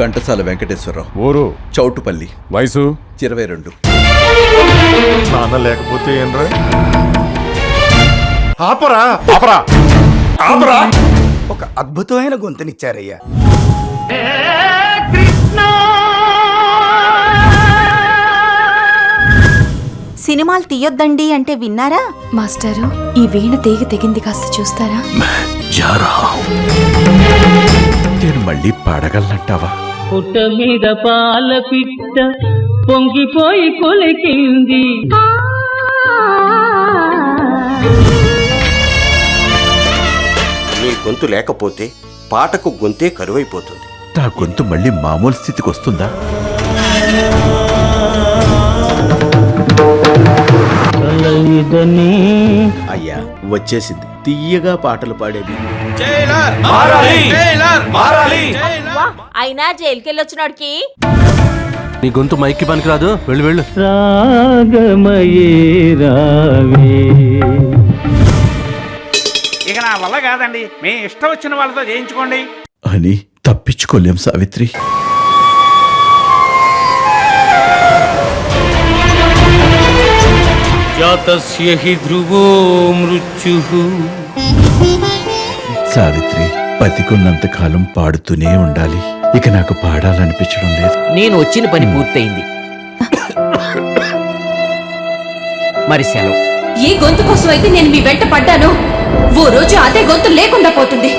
ఘంటసాల వెంకటేశ్వరరావు. ఊరు చౌటుపల్లి. వయసు 22. నాన్న లేకపోతే ఏంట్రా? ఆపరా ఆపరా ఆపరా. ఒక అద్భుతమైన గొంతునిచ్చారయ్యా. సినిమాలు తీయొద్దండి అంటే విన్నారా? మాస్టారు, ఈ వీణ తీగ తెగింది, కాస్త చూస్తారా? నేను మళ్ళీ పాడగలనంటావా? పుట్ట మీద పాల పిట్ట పొంగిపోయి కొలికింది. నీ గొంతు లేకపోతే పాటకు గొంతే కరువైపోతుంది. నా గొంతు మళ్ళీ మామూలు స్థితికి వస్తుందా? అయ్యా వచ్చేసింది తీయగా పాటలు పాడేది. అయినా జైలుకెళ్ళొచ్చినోడికి నీ గొంతు మైక్కి పనికిరాదు. వెళ్ళు వెళ్ళు. రాగమయే రావే. ఇక నా వల్ల కాదండి, మీ ఇష్టం వచ్చిన వాళ్ళతో చేయించుకోండి అని తప్పించుకోలేం సావిత్రి. జాతస్య హి ధ్రువో మృత్యుః. సావిత్రి, బతికున్నంత కాలం పాడుతూనే ఉండాలి. ఇక నాకు పాడాలనిపించడం లేదు. నేను వచ్చిన పని పూర్తయింది, మరి సెలవు. ఏ గొంతు కోసం అయితే నేను మీ వెంట పడ్డానో ఓ రోజు అదే గొంతు లేకుండా పోతుంది.